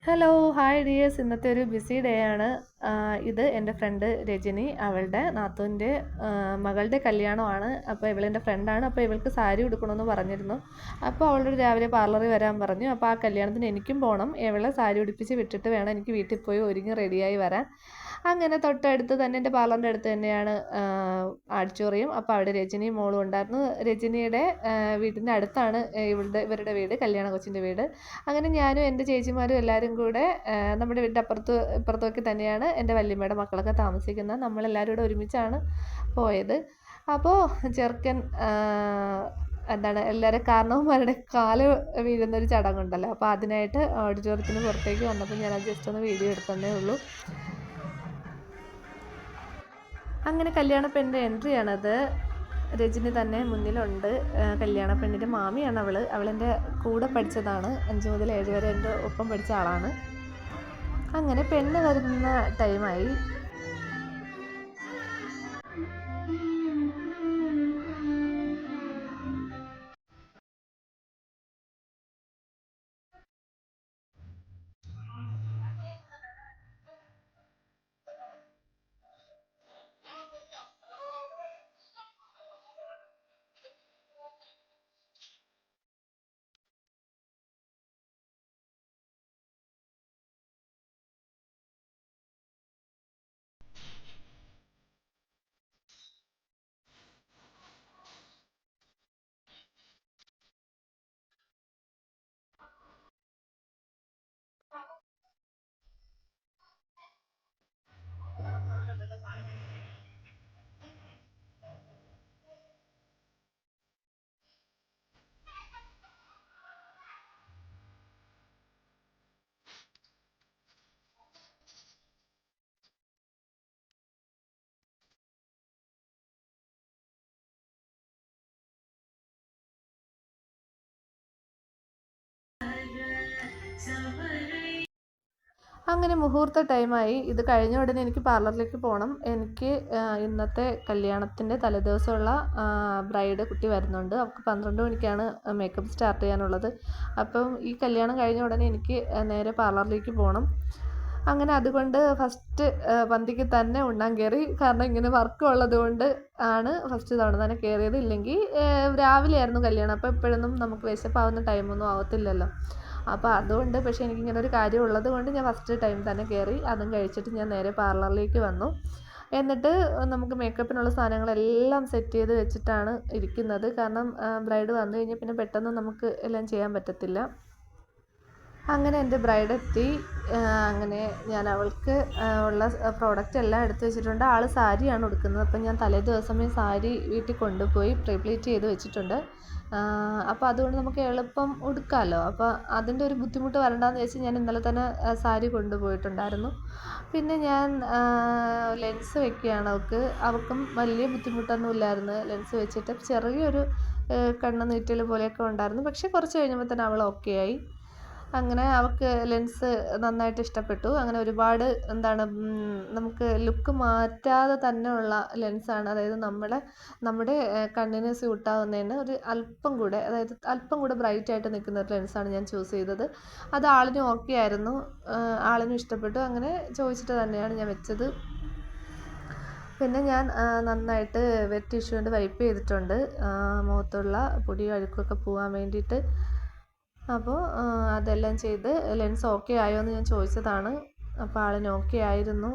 Hello hi dears. ഇന്നത്തെ ഒരു BC day ആണ്. ഇത് എൻ്റെ ഫ്രണ്ട് രജനി, അവളുടെ നാത്തൂൻ്റെ മകളുടെ കല്യാണമാണ്. അപ്പോൾ ഇവളെൻ്റെ ഫ്രണ്ടാണ്. അപ്പോൾ ഇവൾക്ക് സാരി ഉടുക്കണമെന്ന് പറഞ്ഞിരുന്നു. അപ്പോൾ അവളോട് രാവിലെ പാർലറിൽ വരാൻ പറഞ്ഞു. അപ്പോൾ ആ കല്യാണത്തിന് എനിക്കും പോകണം. ഇവളെ സാരി ഉടുപ്പിച്ച് വിട്ടിട്ട് വേണം എനിക്ക് വീട്ടിൽ പോയി ഒരുങ്ങി റെഡിയായി വരാൻ. അങ്ങനെ തൊട്ടടുത്ത് തന്നെ എൻ്റെ പാർലറിൻ്റെ അടുത്ത് തന്നെയാണ് ആഡിറ്റോറിയം. അപ്പോൾ അവിടെ രജനിയും മോളും ഉണ്ടായിരുന്നു. രജനിയുടെ വീടിൻ്റെ അടുത്താണ് ഇവരുടെ വീട്, കല്യാണ കൊച്ചിൻ്റെ വീട്. അങ്ങനെ ഞാനും എൻ്റെ ചേച്ചിമാരും എല്ലാവരും കൂടെ നമ്മുടെ വീടിൻ്റെ ഇപ്പുറത്തൊക്കെ തന്നെയാണ് എൻ്റെ വല്യമ്മയുടെ മക്കളൊക്കെ താമസിക്കുന്നത്. നമ്മളെല്ലാവരും കൂടെ ഒരുമിച്ചാണ് പോയത്. അപ്പോൾ ചെറുക്കൻ എന്താണ് എല്ലാവരും കാരണവന്മാരുടെ കാല് വീഴുന്നൊരു ചടങ്ങുണ്ടല്ലോ. അപ്പോൾ അതിനായിട്ട് ഓഡിറ്റോറിയത്തിന് പുറത്തേക്ക് വന്നപ്പോൾ ഞാൻ അത് ജസ്റ്റ് ഒന്ന് വീഡിയോ എടുത്തതേ ഉള്ളൂ. അങ്ങനെ കല്യാണ പെണ്ണിൻ്റെ എൻട്രിയാണത്. രജനി തന്നെ മുന്നിലുണ്ട്. കല്യാണ പെണ്ണിൻ്റെ മാമിയാണ് അവളെൻ്റെ കൂടെ പഠിച്ചതാണ്. 5 മുതൽ 7 വരെ എൻ്റെ ഒപ്പം പഠിച്ച ആളാണ്. അങ്ങനെ പെണ്ണ് വരുന്ന ടൈമായി. അങ്ങനെ മുഹൂർത്ത ടൈമായി. ഇത് കഴിഞ്ഞ ഉടനെ എനിക്ക് പാർലറിലേക്ക് പോകണം. എനിക്ക് ഇന്നത്തെ കല്യാണത്തിൻ്റെ തലേദിവസമുള്ള ബ്രൈഡ് കുട്ടി വരുന്നുണ്ട്. അവൾക്ക് 12 മണിക്കാണ് മേക്കപ്പ് സ്റ്റാർട്ട് ചെയ്യാനുള്ളത്. അപ്പം ഈ കല്യാണം കഴിഞ്ഞ ഉടനെ എനിക്ക് നേരെ പാർലറിലേക്ക് പോകണം. അങ്ങനെ അതുകൊണ്ട് ഫസ്റ്റ് പന്തിക്ക് തന്നെ ഉണ്ണാൻ കയറി. കാരണം ഇങ്ങനെ വർക്ക് ഉള്ളത് കൊണ്ട് ആണ് ഫസ്റ്റ് തവണ തന്നെ കയറിയത്. ഇല്ലെങ്കിൽ രാവിലെ ആയിരുന്നു കല്യാണം. അപ്പോൾ എപ്പോഴൊന്നും നമുക്ക് വിശപ്പാവുന്ന ടൈമൊന്നും ആവത്തില്ലല്ലോ. അപ്പോൾ അതുകൊണ്ട് പക്ഷേ എനിക്കിങ്ങനെ ഒരു കാര്യം ഉള്ളത് കൊണ്ട് ഞാൻ ഫസ്റ്റ് ടൈം തന്നെ കയറി. അതും കഴിച്ചിട്ട് ഞാൻ നേരെ പാർലറിലേക്ക് വന്നു. എന്നിട്ട് നമുക്ക് മേക്കപ്പിനുള്ള സാധനങ്ങളെല്ലാം സെറ്റ് ചെയ്ത് വെച്ചിട്ടാണ് ഇരിക്കുന്നത്. കാരണം ബ്രൈഡ് വന്നു കഴിഞ്ഞാൽ പിന്നെ പെട്ടെന്ന് നമുക്ക് എല്ലാം ചെയ്യാൻ പറ്റത്തില്ല. അങ്ങനെ എൻ്റെ ബ്രൈഡ് എത്തി. അങ്ങനെ ഞാൻ അവൾക്ക് ഉള്ള പ്രോഡക്റ്റ് എല്ലാം എടുത്ത് വെച്ചിട്ടുണ്ട്. ആൾ സാരിയാണ് ഉടുക്കുന്നത്. അപ്പം ഞാൻ തലേ ദിവസമേ സാരി വീട്ടിൽ കൊണ്ടുപോയി പ്രീപ്ലീറ്റ് ചെയ്ത് വെച്ചിട്ടുണ്ട്. അപ്പോൾ അതുകൊണ്ട് നമുക്ക് എളുപ്പം ഉടുക്കാമല്ലോ. അപ്പോൾ അതിൻ്റെ ഒരു ബുദ്ധിമുട്ട് വരണ്ടാന്ന് വെച്ച് ഞാൻ ഇന്നലെ തന്നെ സാരി കൊണ്ടുപോയിട്ടുണ്ടായിരുന്നു. പിന്നെ ഞാൻ ലെൻസ് വെക്കുകയാണ് അവർക്കും വലിയ ബുദ്ധിമുട്ടൊന്നും ഇല്ലായിരുന്നു. ലെൻസ് വെച്ചിട്ട് ചെറിയൊരു കണ്ണ് നീറ്റൽ പോലെയൊക്കെ ഉണ്ടായിരുന്നു. പക്ഷേ കുറച്ച് കഴിഞ്ഞപ്പോൾ തന്നെ അവൾ ഓക്കെ ആയി. അങ്ങനെ അവൾക്ക് ലെൻസ് നന്നായിട്ട് ഇഷ്ടപ്പെട്ടു. അങ്ങനെ ഒരുപാട് നമുക്ക് ലുക്ക് മാറ്റാതെ തന്നെ ഉള്ള ലെൻസാണ്. അതായത് നമ്മുടെ കണ്ണിന് സ്യൂട്ടാവുന്നതിന് ഒരു അല്പം കൂടെ ബ്രൈറ്റായിട്ട് നിൽക്കുന്ന ഒരു ലെൻസാണ് ഞാൻ ചൂസ് ചെയ്തത്. അത് ആളിനും ഓക്കെ ആയിരുന്നു. ആളിനും ഇഷ്ടപ്പെട്ടു. അങ്ങനെ ചോദിച്ചിട്ട് തന്നെയാണ് ഞാൻ വെച്ചത്. പിന്നെ ഞാൻ നന്നായിട്ട് വെറ്റ് ടിഷ്യൂ കൊണ്ട് വൈപ്പ് ചെയ്തിട്ടുണ്ട്, മുഖത്തുള്ള പൊടി അഴുക്കൊക്കെ പോകാൻ വേണ്ടിയിട്ട്. അപ്പോൾ അതെല്ലാം ചെയ്ത് ലെൻസ് ഓക്കെ ആയോ എന്ന് ഞാൻ ചോദിച്ചതാണ്. അപ്പോൾ ആളിന് ഓക്കെ ആയിരുന്നു.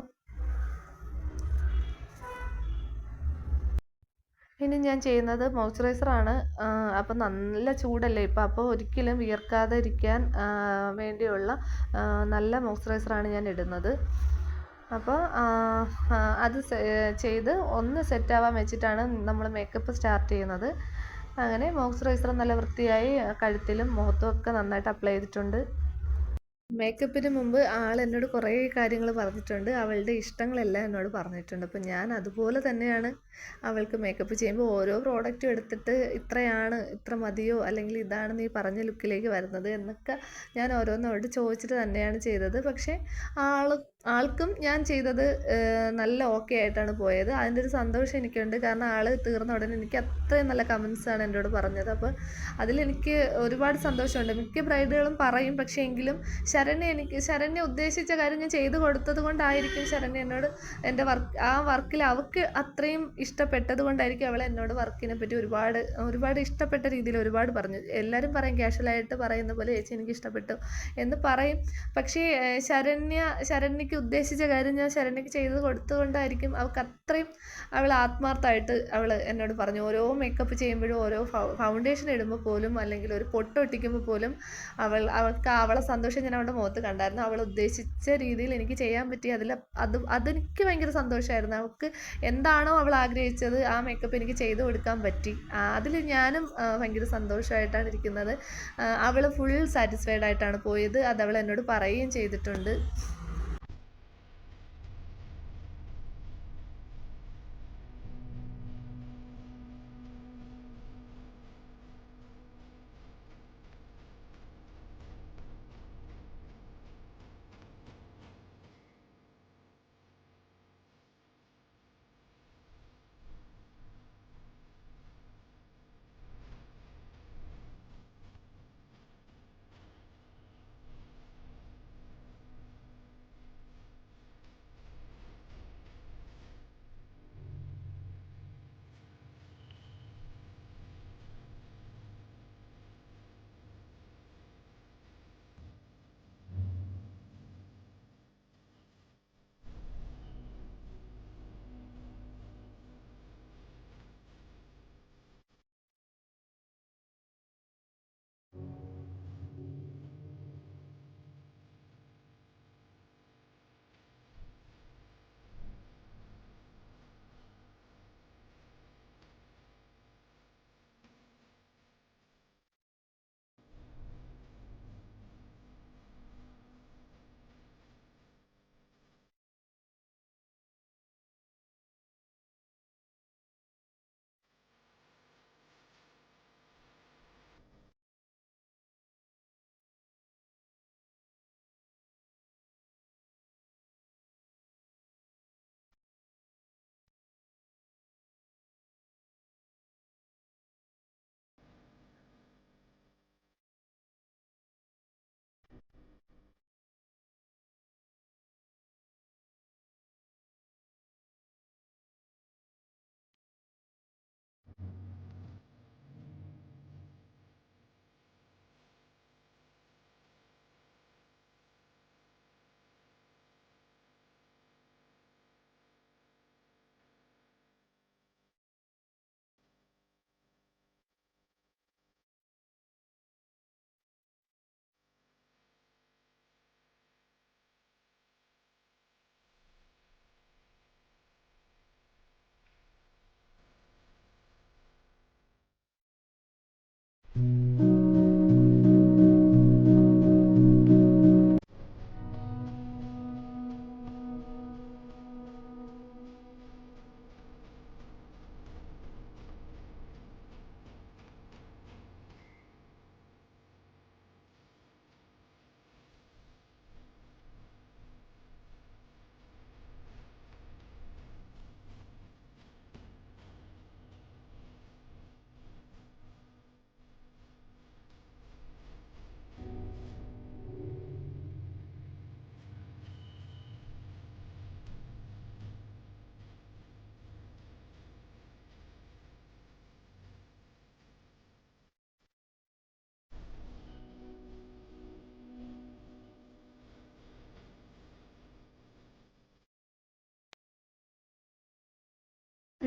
ഇനി ഞാൻ ചെയ്യുന്നത് മോയ്സ്ചറൈസറാണ്. അപ്പോൾ നല്ല ചൂടല്ലേ ഇപ്പം. അപ്പോൾ ഒരിക്കലും വിയർക്കാതെ ഇരിക്കാൻ വേണ്ടിയുള്ള നല്ല മോയ്സ്ചറൈസറാണ് ഞാൻ ഇടുന്നത്. അപ്പോൾ അത് ചെയ്ത് ഒന്ന് സെറ്റാവാൻ വെച്ചിട്ടാണ് നമ്മൾ മേക്കപ്പ് സ്റ്റാർട്ട് ചെയ്യുന്നത്. അങ്ങനെ മോയ്സ്ചറൈസർ നല്ല വൃത്തിയായി കഴുത്തിലും മുഖത്തും ഒക്കെ നന്നായിട്ട് അപ്ലൈ ചെയ്തിട്ടുണ്ട്. മേക്കപ്പിന് മുമ്പ് ആൾ എന്നോട് കുറേ കാര്യങ്ങൾ പറഞ്ഞിട്ടുണ്ട്. അവളുടെ ഇഷ്ടങ്ങളെല്ലാം എന്നോട് പറഞ്ഞിട്ടുണ്ട്. അപ്പോൾ ഞാൻ അതുപോലെ തന്നെയാണ് അവൾക്ക് മേക്കപ്പ് ചെയ്യുമ്പോൾ ഓരോ പ്രോഡക്റ്റും എടുത്തിട്ട് ഇത്രയാണ്, ഇത്ര മതിയോ, അല്ലെങ്കിൽ ഇതാണ് നീ പറഞ്ഞ ലുക്കിലേക്ക് വരുന്നത് എന്നൊക്കെ ഞാൻ ഓരോന്നോട് ചോദിച്ചിട്ട് തന്നെയാണ് ചെയ്തത്. പക്ഷേ ആൾ ആൾക്കും ഞാൻ ചെയ്തത് നല്ല ഓക്കെ ആയിട്ടാണ് പോയത്. അതിൻ്റെ ഒരു സന്തോഷം എനിക്കുണ്ട്. കാരണം ആൾ തീർന്ന ഉടനെ എനിക്ക് അത്രയും നല്ല കമൻസാണ് എന്നോട് പറഞ്ഞത്. അപ്പോൾ അതിലെനിക്ക് ഒരുപാട് സന്തോഷമുണ്ട്. മിക്ക ബ്രൈഡുകളും പറയും, പക്ഷേ എങ്കിലും ശരണ്യ ഉദ്ദേശിച്ച കാര്യം ഞാൻ ചെയ്തു കൊടുത്തത് കൊണ്ടായിരിക്കും ശരണ്യ എന്നോട് എൻ്റെ ആ വർക്കിൽ അവൾക്ക് അത്രയും ഇഷ്ടപ്പെട്ടത് കൊണ്ടായിരിക്കും അവൾ എന്നോട് വർക്കിനെ പറ്റി ഒരുപാട് ഒരുപാട് ഇഷ്ടപ്പെട്ട രീതിയിൽ ഒരുപാട് പറഞ്ഞു. എല്ലാവരും പറയും ക്യാഷ്വലായിട്ട് പറയുന്ന പോലെ ചേച്ചി എനിക്ക് ഇഷ്ടപ്പെട്ടു എന്ന് പറയും. പക്ഷേ ശരണ്യക്ക് ഉദ്ദേശിച്ച കാര്യം ഞാൻ ശരണ്യക്ക് ചെയ്ത് കൊടുത്തുകൊണ്ടായിരിക്കും അവൾക്ക് അത്രയും അവൾ ആത്മാർത്ഥമായിട്ട് അവൾ എന്നോട് പറഞ്ഞു. ഓരോ മേക്കപ്പ് ചെയ്യുമ്പോഴും ഓരോ ഫൗണ്ടേഷൻ ഇടുമ്പോൾ പോലും അല്ലെങ്കിൽ ഒരു പൊട്ടൊട്ടിക്കുമ്പോൾ പോലും അവൾക്ക് അവളെ സന്തോഷം ഞാൻ അവളുടെ മുഖത്ത് കണ്ടായിരുന്നു. അവൾ ഉദ്ദേശിച്ച രീതിയിൽ എനിക്ക് ചെയ്യാൻ പറ്റി. അതെനിക്ക് ഭയങ്കര സന്തോഷമായിരുന്നു. അവൾക്ക് എന്താണോ അവൾ ആഗ്രഹിച്ചത് ആ മേക്കപ്പ് എനിക്ക് ചെയ്തു കൊടുക്കാൻ പറ്റി. അതിൽ ഞാനും ഭയങ്കര സന്തോഷമായിട്ടാണ് ഇരിക്കുന്നത്. അവൾ ഫുൾ സാറ്റിസ്ഫൈഡ് ആയിട്ടാണ് പോയത്. അത് അവൾ എന്നോട് പറയുകയും ചെയ്തിട്ടുണ്ട്.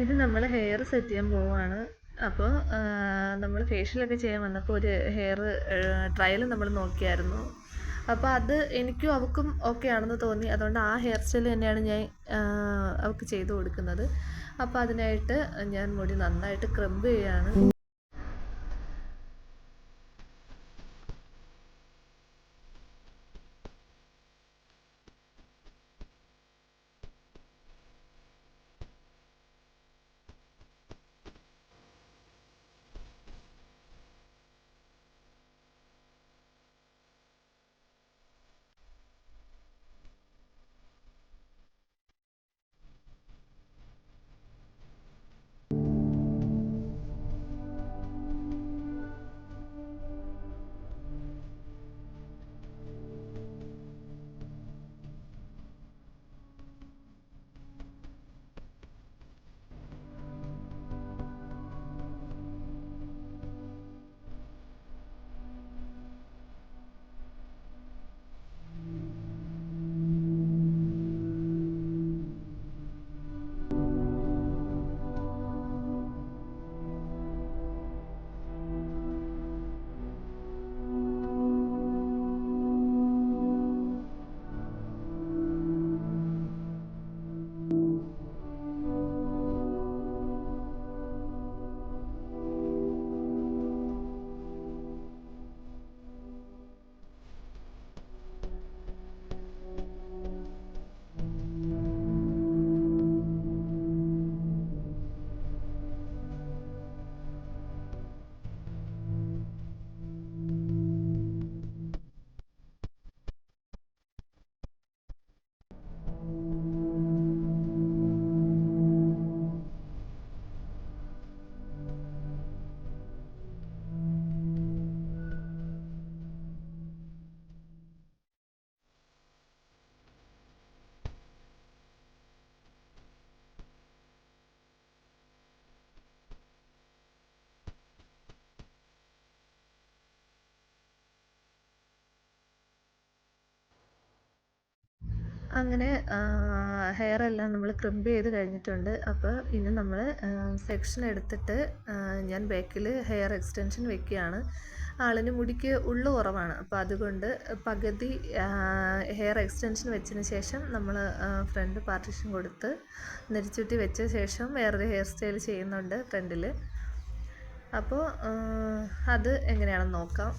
ഇത് നമ്മൾ ഹെയർ സെറ്റ് ചെയ്യാൻ പോവുകയാണ്. അപ്പോൾ നമ്മൾ ഫേഷ്യലൊക്കെ ചെയ്യാൻ വന്നപ്പോൾ ഒരു ഹെയർ ട്രയൽ നമ്മൾ നോക്കിയായിരുന്നു. അപ്പോൾ അത് എനിക്കും അവൾക്കും ഓക്കെ ആണെന്ന് തോന്നി. അതുകൊണ്ട് ആ ഹെയർ സ്റ്റൈൽ തന്നെയാണ് ഞാൻ അവൾക്ക് ചെയ്തു കൊടുക്കുന്നത്. അപ്പോൾ അതിനായിട്ട് ഞാൻ മുടി നന്നായിട്ട് ക്രംബ് ചെയ്യുകയാണ്. അങ്ങനെ ഹെയർ എല്ലാം നമ്മൾ ക്രിമ്പ് ചെയ്ത് കഴിഞ്ഞിട്ടുണ്ട്. അപ്പോൾ ഇനി നമ്മൾ സെക്ഷൻ എടുത്തിട്ട് ഞാൻ ബാക്കിൽ ഹെയർ എക്സ്റ്റൻഷൻ വെക്കുകയാണ്. ആളിന് മുടിക്ക് ഉള്ളു കുറവാണ്, അപ്പോൾ അതുകൊണ്ട് പകുതി ഹെയർ എക്സ്റ്റൻഷൻ വെച്ചതിന് ശേഷം നമ്മൾ ഫ്രണ്ട് പാർട്ടീഷൻ കൊടുത്ത് നെരിച്ചുറ്റി വെച്ച ശേഷം വേറൊരു ഹെയർ സ്റ്റൈൽ ചെയ്യുന്നുണ്ട് ഫ്രണ്ടിൽ. അപ്പോൾ അത് എങ്ങനെയാണെന്ന് നോക്കാം.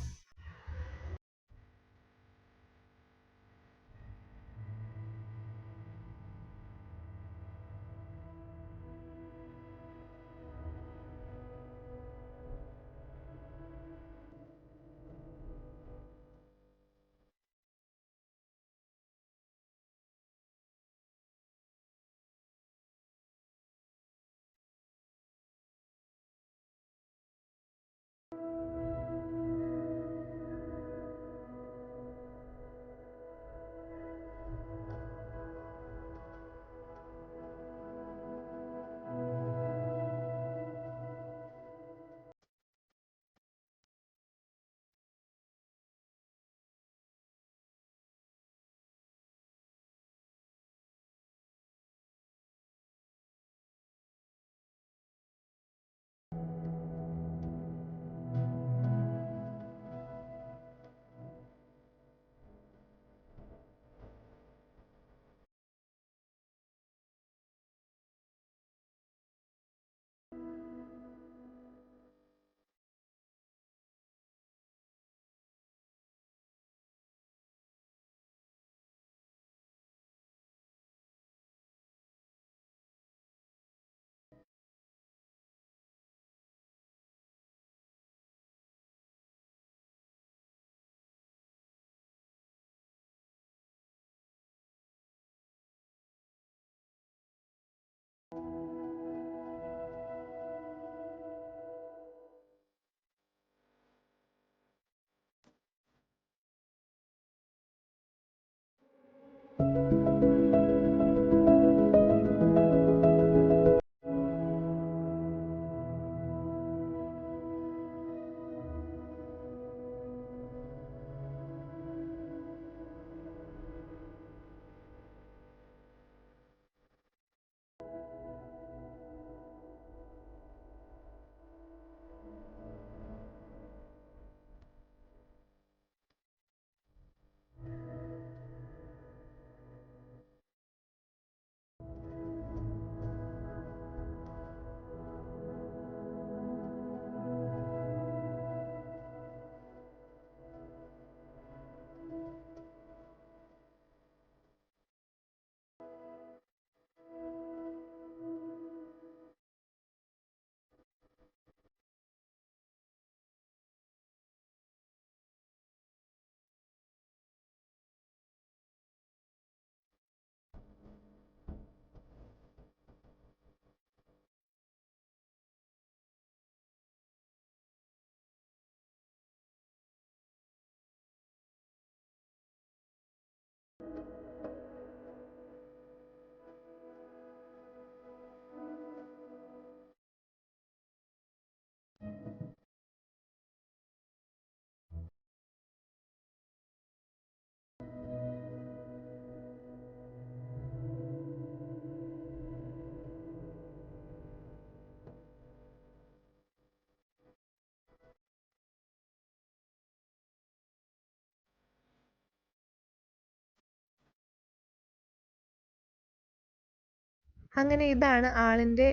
അങ്ങനെ ഇതാണ് ആളിൻ്റെ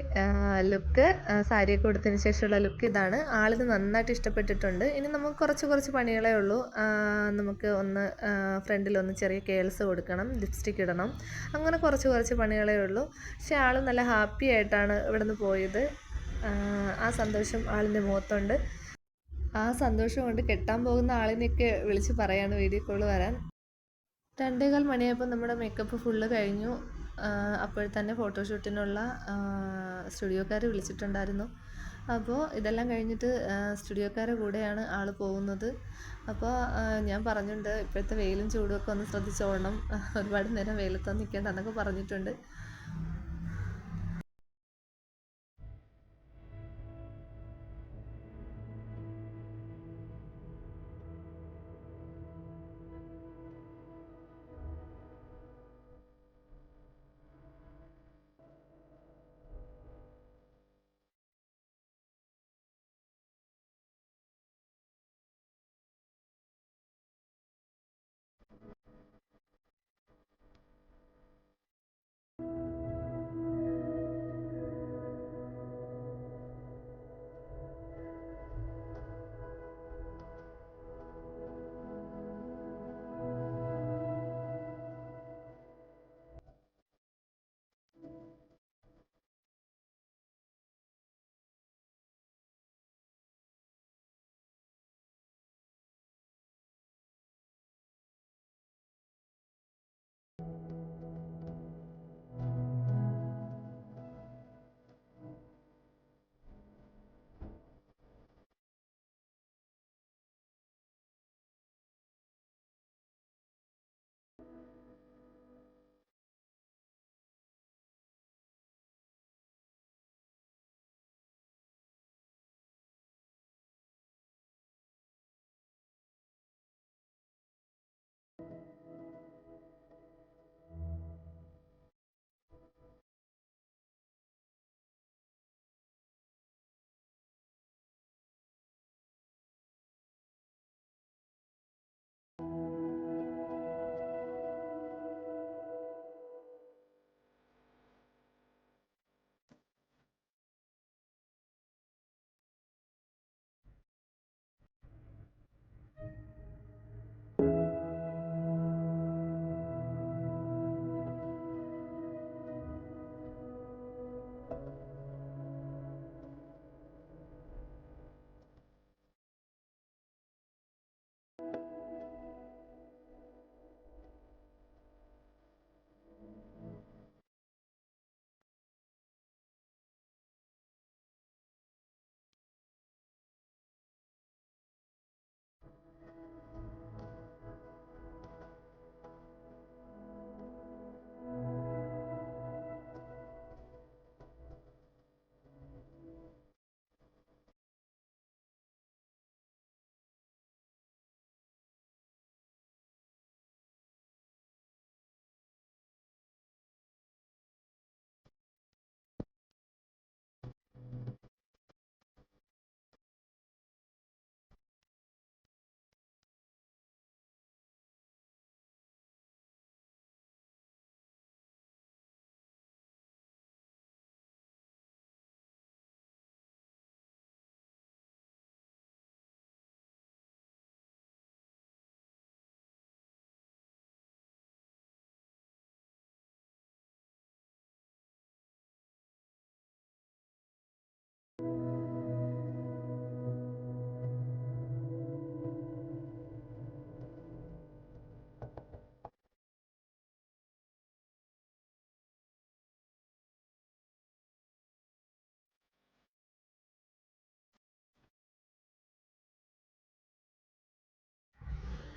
ലുക്ക്. സാരിയൊക്കെ ഉടുത്തതിന് ശേഷമുള്ള ലുക്ക് ഇതാണ്. ആളിന് നന്നായിട്ട് ഇഷ്ടപ്പെട്ടിട്ടുണ്ട്. ഇനി നമുക്ക് കുറച്ച് പണികളേ ഉള്ളൂ. നമുക്ക് ഒന്ന് ഫ്രണ്ടിലൊന്ന് ചെറിയ കേൾസ് കൊടുക്കണം, ലിപ്സ്റ്റിക്ക് ഇടണം, അങ്ങനെ കുറച്ച് പണികളേ ഉള്ളൂ. പക്ഷേ ആൾ നല്ല ഹാപ്പി ആയിട്ടാണ് ഇവിടെ നിന്ന് പോയത്. ആ സന്തോഷം ആളിൻ്റെ മുഖത്തുണ്ട്. ആ സന്തോഷം കൊണ്ട് കെട്ടാൻ പോകുന്ന ആളിനെയൊക്കെ വിളിച്ച് പറയാണ് വീഡിയോ കോൾ വരാൻ. 2:15 മണിയായപ്പോൾ നമ്മുടെ മേക്കപ്പ് ഫുള്ള് കഴിഞ്ഞു. അപ്പോൾ തന്നെ ഫോട്ടോഷൂട്ടിനുള്ള സ്റ്റുഡിയോക്കാർ വിളിച്ചിട്ടുണ്ടായിരുന്നു. അപ്പോൾ ഇതെല്ലാം കഴിഞ്ഞിട്ട് സ്റ്റുഡിയോക്കാരുടെ കൂടെയാണ് ആൾ പോകുന്നത്. അപ്പോൾ ഞാൻ പറഞ്ഞിട്ടുണ്ട്, ഇപ്പോഴത്തെ വെയിലും ചൂടുമൊക്കെ ഒന്ന് ശ്രദ്ധിച്ചോളണം, ഒരുപാട് നേരം വെയിലത്തൊന്നും നിൽക്കേണ്ട എന്നൊക്കെ പറഞ്ഞിട്ടുണ്ട്.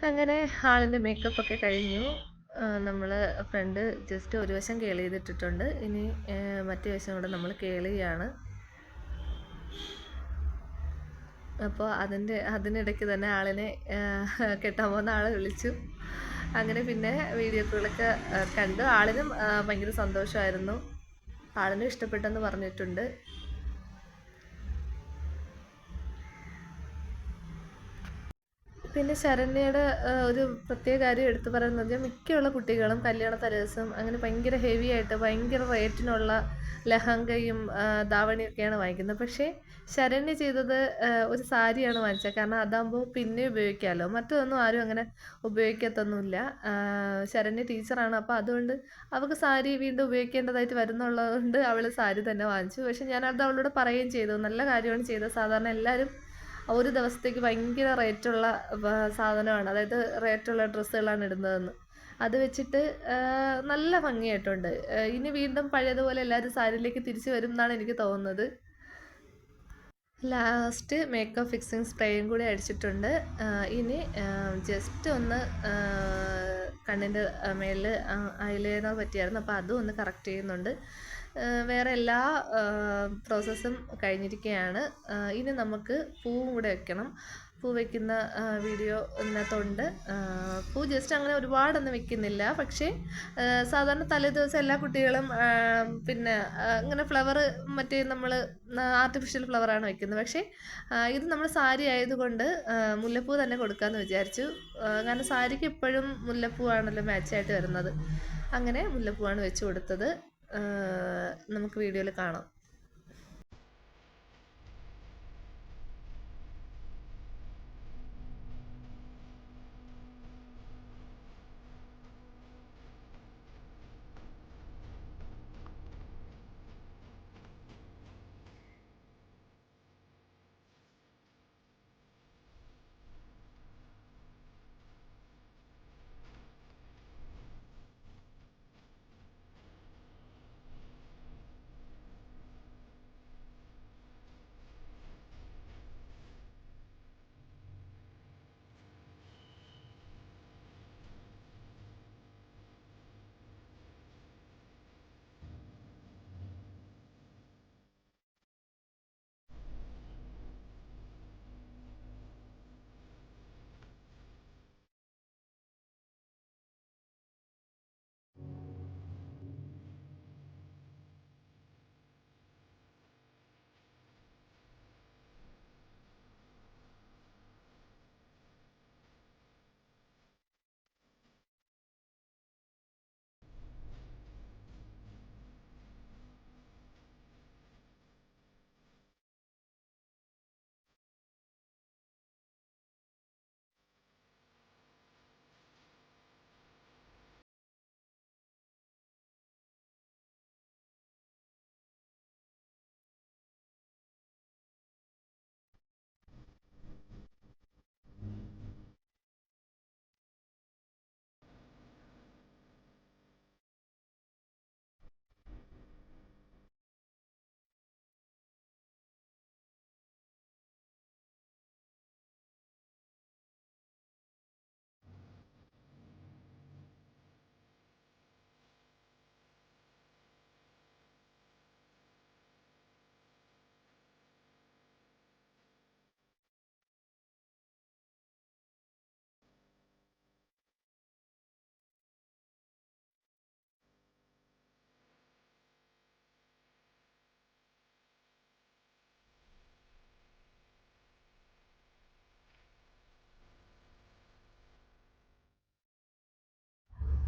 അങ്ങനെ ആളിൻ്റെ മേക്കപ്പൊക്കെ കഴിഞ്ഞു. നമ്മൾ ഫ്രണ്ട് ജസ്റ്റ് ഒരു വശം കേൾ ചെയ്തിട്ടിട്ടുണ്ട്. ഇനി മറ്റേ വശം കൂടെ നമ്മൾ കേൾ ചെയ്യാണ്. അപ്പോൾ അതിനിടയ്ക്ക് തന്നെ ആളിനെ കെട്ടാൻ പോകുന്ന ആളെ വിളിച്ചു. അങ്ങനെ പിന്നെ വീഡിയോ കോളൊക്കെ കണ്ടു. ആളിനും ഭയങ്കര സന്തോഷമായിരുന്നു. ആളിനും ഇഷ്ടപ്പെട്ടെന്ന് പറഞ്ഞിട്ടുണ്ട്. പിന്നെ ശരണ്യയുടെ ഒരു പ്രത്യേക കാര്യം എടുത്തു പറയുന്നത് മിക്കുള്ള കുട്ടികളും കല്യാണ തലേദിവസം അങ്ങനെ ഭയങ്കര ഹെവി ആയിട്ട് ഭയങ്കര റേറ്റിനുള്ള ലഹങ്കയും ധാവണിയൊക്കെയാണ് വാങ്ങിക്കുന്നത്. പക്ഷേ ശരണ്യ ചെയ്തത് ഒരു സാരിയാണ് വാങ്ങിച്ചത്. കാരണം അതാകുമ്പോൾ പിന്നെ ഉപയോഗിക്കാമല്ലോ. മറ്റൊന്നും ആരും അങ്ങനെ ഉപയോഗിക്കത്തൊന്നുമില്ല. ശരണ്യ ടീച്ചറാണ്. അപ്പോൾ അതുകൊണ്ട് അവൾക്ക് സാരി വീണ്ടും ഉപയോഗിക്കേണ്ടതായിട്ട് വരുന്നുള്ളത് കൊണ്ട് അവൾ സാരി തന്നെ വാങ്ങിച്ചു. പക്ഷേ ഞാനത് അവളോട് പറയുകയും ചെയ്തു, നല്ല കാര്യമാണ് ചെയ്തത്. സാധാരണ എല്ലാവരും ഒരു ദിവസത്തേക്ക് ഭയങ്കര റേറ്റുള്ള സാധനമാണ്, അതായത് റേറ്റുള്ള ഡ്രസ്സുകളാണ് ഇടുന്നതെന്ന്. അത് വെച്ചിട്ട് നല്ല ഭംഗിയായിട്ടുണ്ട്. ഇനി വീണ്ടും പഴയതുപോലെ എല്ലാവരും സാരിയിലേക്ക് തിരിച്ചു വരും എന്നാണ് എനിക്ക് തോന്നുന്നത്. ലാസ്റ്റ് മേക്കപ്പ് ഫിക്സിങ് സ്പ്രേയും കൂടി അടിച്ചിട്ടുണ്ട്. ഇനി ജസ്റ്റ് ഒന്ന് കണ്ണിൻ്റെ മേളിൽ ഐലൈനർ പറ്റിയായിരുന്നു, അപ്പോൾ അതും ഒന്ന് കറക്റ്റ് ചെയ്യുന്നുണ്ട്. വേറെ എല്ലാ പ്രോസസ്സും കഴിഞ്ഞിരിക്കുകയാണ്. ഇനി നമുക്ക് പൂവും കൂടെ വെക്കണം. പൂ വയ്ക്കുന്ന വീഡിയോ ഇതിനകത്തുണ്ട്. പൂ ജസ്റ്റ് അങ്ങനെ ഒരുപാടൊന്നും വെക്കുന്നില്ല. പക്ഷേ സാധാരണ തലേദിവസം എല്ലാ കുട്ടികളും പിന്നെ ഇങ്ങനെ ഫ്ലവർ മറ്റേ നമ്മൾ ആർട്ടിഫിഷ്യൽ ഫ്ലവറാണ് വെക്കുന്നത്. പക്ഷേ ഇത് നമ്മൾ സാരി ആയതുകൊണ്ട് മുല്ലപ്പൂ തന്നെ കൊടുക്കാമെന്ന് വിചാരിച്ചു. കാരണം സാരിക്ക് എപ്പോഴും മുല്ലപ്പൂവാണല്ലോ മാച്ചായിട്ട് വരുന്നത്. അങ്ങനെ മുല്ലപ്പൂവാണ് വെച്ച് കൊടുത്തത്. നമുക്ക് വീഡിയോയിൽ കാണാം.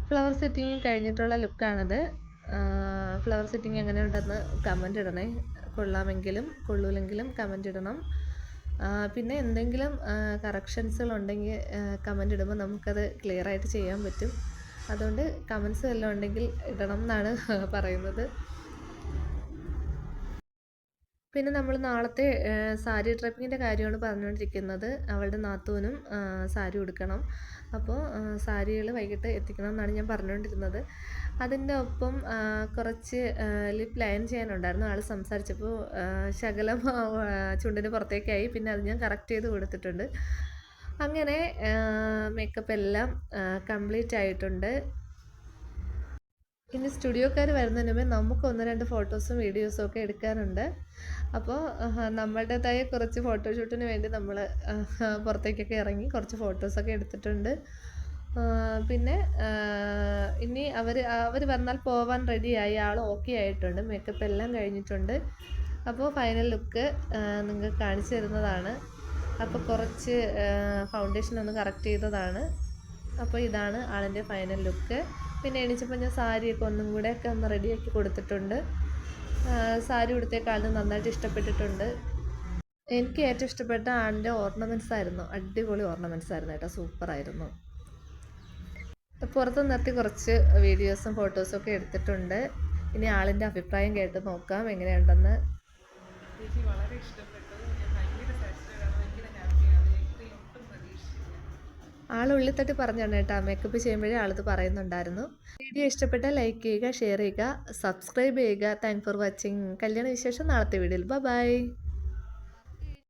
ഫ്ലവർ സെറ്റിങ് കഴിഞ്ഞിട്ടുള്ള ലുക്കാണിത്. ഫ്ലവർ സെറ്റിങ് എങ്ങനെയുണ്ടെന്ന് കമൻ്റ് ഇടണേ. കൊള്ളാമെങ്കിലും കൊള്ളൂലെങ്കിലും കമൻ്റ് ഇടണം. പിന്നെ എന്തെങ്കിലും കറക്ഷൻസുകളുണ്ടെങ്കിൽ കമൻ്റ് ഇടുമ്പോൾ നമുക്കത് ക്ലിയറായിട്ട് ചെയ്യാൻ പറ്റും. അതുകൊണ്ട് കമൻസ് വല്ലതും ഉണ്ടെങ്കിൽ ഇടണം എന്നാണ് പറയുന്നത്. പിന്നെ നമ്മൾ നാളത്തെ സാരി ഡ്രപ്പിങ്ങിൻ്റെ കാര്യമാണ് പറഞ്ഞുകൊണ്ടിരിക്കുന്നത്. അവളുടെ നാത്തൂനും സാരി ഉടുക്കണം. അപ്പോൾ സാരികൾ വൈകിട്ട് എത്തിക്കണം എന്നാണ് ഞാൻ പറഞ്ഞുകൊണ്ടിരുന്നത്. അതിൻ്റെ ഒപ്പം കുറച്ച് ലിപ്പ് ലൈൻ ചെയ്യാനുണ്ടായിരുന്നു. ആൾ സംസാരിച്ചപ്പോൾ ശകലം ചുണ്ടിന് പുറത്തേക്കായി. പിന്നെ അത് ഞാൻ കറക്റ്റ് ചെയ്ത് കൊടുത്തിട്ടുണ്ട്. അങ്ങനെ മേക്കപ്പ് എല്ലാം കംപ്ലീറ്റ് ആയിട്ടുണ്ട്. ഇനി സ്റ്റുഡിയോക്കാർ വരുന്നതിന് മുമ്പേ നമുക്ക് 1-2 ഫോട്ടോസും വീഡിയോസും ഒക്കെ എടുക്കാനുണ്ട്. അപ്പോൾ നമ്മളുടേതായ കുറച്ച് ഫോട്ടോഷൂട്ടിന് വേണ്ടി നമ്മൾ പുറത്തേക്കൊക്കെ ഇറങ്ങി കുറച്ച് ഫോട്ടോസൊക്കെ എടുത്തിട്ടുണ്ട്. പിന്നെ ഇനി അവർ വന്നാൽ പോവാൻ റെഡിയായി. ആൾ ഓക്കെ ആയിട്ടുണ്ട്. മേക്കപ്പ് എല്ലാം കഴിഞ്ഞിട്ടുണ്ട്. അപ്പോൾ ഫൈനൽ ലുക്ക് നിങ്ങൾക്ക് കാണിച്ചു തരുന്നതാണ്. അപ്പോൾ കുറച്ച് ഫൗണ്ടേഷൻ ഒന്ന് കറക്റ്റ് ചെയ്തതാണ്. അപ്പോൾ ഇതാണ് ആളിൻ്റെ ഫൈനൽ ലുക്ക്. പിന്നെ എണീച്ചപ്പോൾ ഞാൻ സാരിയൊക്കെ ഒന്നും കൂടെ ഒക്കെ ഒന്ന് റെഡിയാക്കി കൊടുത്തിട്ടുണ്ട്. സാരി ഉടുത്തേക്കാളിന് നന്നായിട്ട് ഇഷ്ടപ്പെട്ടിട്ടുണ്ട്. എനിക്ക് ഏറ്റവും ഇഷ്ടപ്പെട്ട ആളിൻ്റെ ഓർണമെൻറ്റ്സ് ആയിരുന്നു. അടിപൊളി ഓർണമെൻറ്റ്സ് ആയിരുന്നു കേട്ടോ, സൂപ്പറായിരുന്നു. പുറത്ത് നിർത്തി കുറച്ച് വീഡിയോസും ഫോട്ടോസും ഒക്കെ എടുത്തിട്ടുണ്ട്. ഇനി ആളിൻ്റെ അഭിപ്രായം കേട്ട് നോക്കാം എങ്ങനെയുണ്ടെന്ന്. എനിക്ക് വളരെ ഇഷ്ടപ്പെട്ടു. ഞാൻ ഭയങ്കര സാറ്റിസ്ഫൈഡ് ആണ്, ഭയങ്കര ഹാപ്പിയാണ്. ഇത്രയും ഒട്ടും പ്രതീക്ഷിച്ചില്ല. ആൾ ഉള്ളിത്തട്ടി പറഞ്ഞാണ് കേട്ടോ, മേക്കപ്പ് ചെയ്യുമ്പോഴേ ആളത് പറയുന്നുണ്ടായിരുന്നു. വീഡിയോ ഇഷ്ടപ്പെട്ടാൽ ലൈക്ക് ചെയ്യുക, ഷെയർ ചെയ്യുക, സബ്സ്ക്രൈബ് ചെയ്യുക. Thank for watching. കല്യാണ വിശേഷം നാളത്തെ വീഡിയോയിൽ. ബൈ.